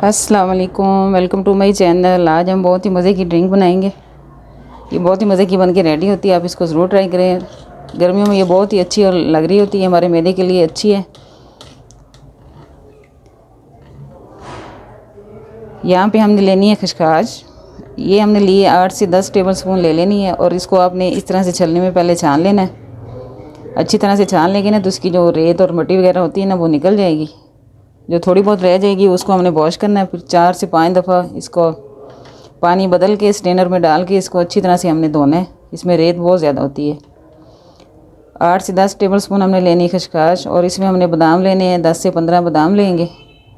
अस्सलाम वालेकुम, welcome to my channel. आज हम बहुत ही मज़े की ड्रिंक बनाएंगे। ये बहुत ही मज़े की बन के रेडी होती है, आप इसको ज़रूर ट्राई करें। गर्मियों में ये बहुत ही अच्छी और लग रही होती है, हमारे मैदे के लिए अच्छी है। यहाँ पे हमने लेनी है खसखस। ये हमने लिए 8 से 10 टेबल स्पून ले लेनी है और इसको आपने इस तरह से छलनी में पहले छान लेना है। अच्छी तरह से छान लेंगे ना तो उसकी जो रेत और मिट्टी वगैरह होती है ना वो निकल जाएगी। जो थोड़ी बहुत रह जाएगी उसको हमने वॉश करना है। फिर 4 से 5 दफ़ा इसको पानी बदल के स्ट्रेनर में डाल के इसको अच्छी तरह से हमने धोना है। इसमें रेत बहुत ज़्यादा होती है। 8 से 10 टेबल स्पून हमने लेनी खसखस और इसमें हमने बादाम लेने हैं। 10 से 15 बादाम लेंगे,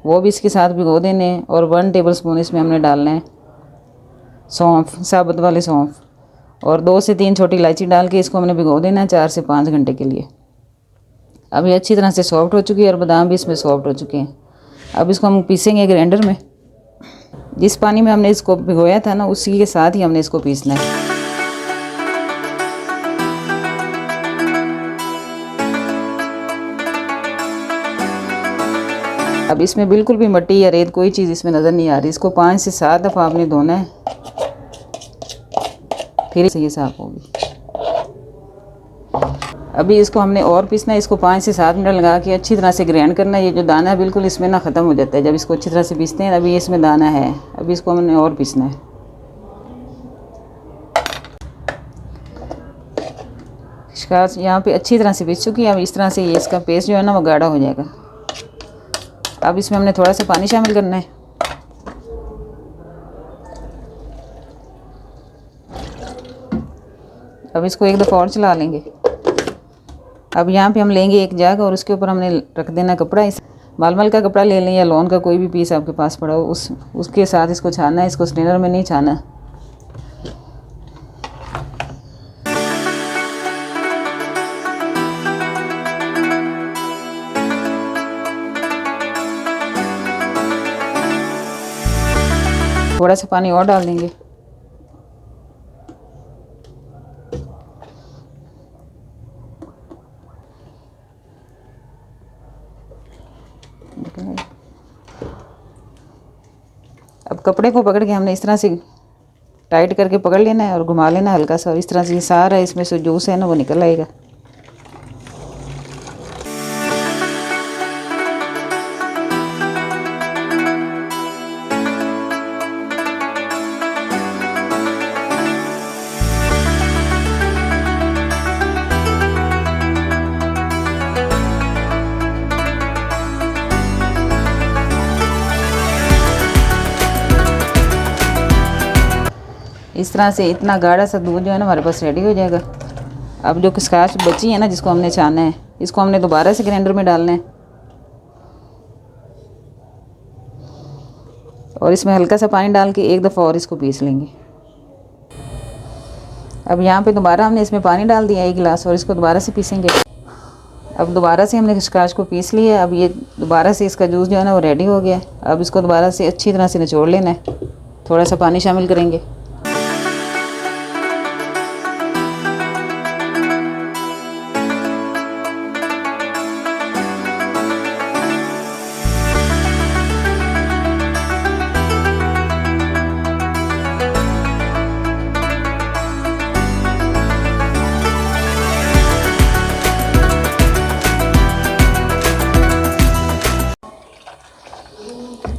वो भी इसके साथ भिगो देने हैं। और 1 टेबल स्पून इसमें हमने डालना है सौंफ, साबुत वाले सौंफ। और 2 से 3 छोटी इलायची डाल के इसको हमने भिगो देना है 4 से 5 घंटे के लिए। अब ये अच्छी तरह से सॉफ्ट हो चुकी है और बादाम भी इसमें सॉफ्ट हो चुके हैं। अब इसको हम पीसेंगे ग्राइंडर में। जिस पानी में हमने इसको भिगोया था ना उसी के साथ ही हमने इसको पीसना है। अब इसमें बिल्कुल भी मिट्टी या रेत कोई चीज़ इसमें नज़र नहीं आ रही। इसको 5 से 7 दफ़ा आपने धोना है, फिर से ये साफ़ होगी। अभी इसको हमने और पीसना है। इसको 5 से 7 मिनट लगा के अच्छी तरह से ग्राइंड करना है। ये जो दाना है बिल्कुल इसमें ना ख़त्म हो जाता है जब इसको अच्छी तरह से पीसते हैं। अभी इसमें दाना है, अभी इसको हमने और पीसना है। खसखस यहाँ पे अच्छी तरह से पीस चुकी है। अब इस तरह से ये इसका पेस्ट जो है ना वो गाढ़ा हो जाएगा। अब इसमें हमने थोड़ा सा पानी शामिल करना है। अब इसको एक दफ़ा और चला लेंगे। अब यहाँ पे हम लेंगे एक जग और उसके ऊपर हमने रख देना कपड़ा। इस मलमल का कपड़ा ले लें या लॉन का कोई भी पीस आपके पास पड़ा हो, उसके साथ इसको छाना है। इसको स्ट्रेनर में नहीं छाना। थोड़ा सा पानी और डाल देंगे। अब कपड़े को पकड़ के हमने इस तरह से टाइट करके पकड़ लेना है और घुमा लेना है हल्का सा। और इस तरह से सारा इसमें से जूस है ना वो निकल आएगा। इस तरह से इतना गाढ़ा सा दूध जो है ना हमारे पास रेडी हो जाएगा। अब जो खसखस बची है ना जिसको हमने छाना है, इसको हमने दोबारा से ग्राइंडर में डालना है और इसमें हल्का सा पानी डाल के एक दफ़ा और इसको पीस लेंगे। अब यहाँ पे दोबारा हमने इसमें पानी डाल दिया 1 गिलास और इसको दोबारा से पीसेंगे। अब दोबारा से हमने खसखस को पीस लिया है। अब ये दोबारा से इसका जूस जो है ना वो रेडी हो गया है। अब इसको दोबारा से अच्छी तरह से निचोड़ लेना है। थोड़ा सा पानी शामिल करेंगे।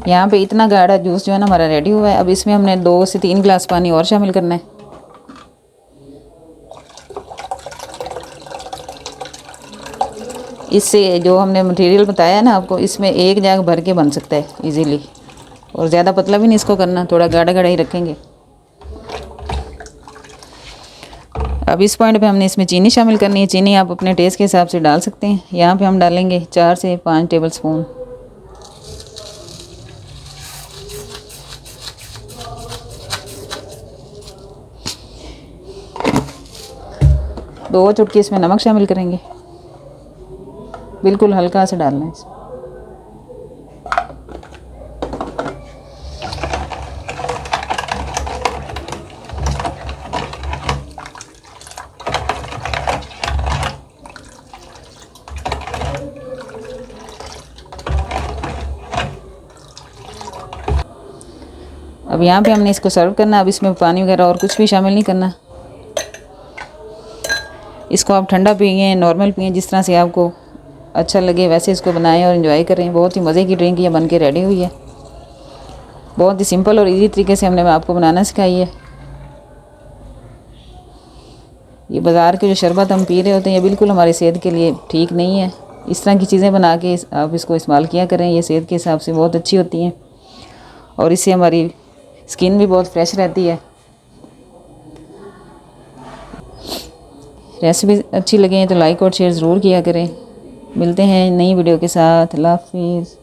यहाँ पे इतना गाढ़ा जूस जो है ना हमारा रेडी हुआ है। अब इसमें हमने 2 से 3 गिलास पानी और शामिल करना है। इससे जो हमने मटेरियल बताया ना आपको, इसमें एक जग भर के बन सकता है इजीली। और ज़्यादा पतला भी नहीं इसको करना, थोड़ा गाढ़ा गाढ़ा ही रखेंगे। अब इस पॉइंट पे हमने इसमें चीनी शामिल करनी है। चीनी आप अपने टेस्ट के हिसाब से डाल सकते हैं। यहाँ पे हम डालेंगे 4 से 5 टेबल स्पून। दो चुटकी इसमें नमक शामिल करेंगे, बिल्कुल हल्का सा डालना है इसमें। अब यहाँ पे हमने इसको सर्व करना। अब इसमें पानी वगैरह और कुछ भी शामिल नहीं करना। इसको आप ठंडा पिए, नॉर्मल पिए, जिस तरह से आपको अच्छा लगे वैसे इसको बनाएं और एंजॉय करें। बहुत ही मज़े की ड्रिंक ये बन के रेडी हुई है। बहुत ही सिंपल और इजी तरीके से हमने आपको बनाना सिखाई है। ये बाज़ार के जो शरबत हम पी रहे होते हैं ये बिल्कुल हमारी सेहत के लिए ठीक नहीं है। इस तरह की चीज़ें बना के आप इसको इस्तेमाल किया करें। ये सेहत के हिसाब से बहुत अच्छी होती हैं और इससे हमारी स्किन भी बहुत फ्रेश रहती है। रेसिपी अच्छी लगे तो लाइक और शेयर ज़रूर किया करें। मिलते हैं नई वीडियो के साथ। अल्लाह हाफिज़।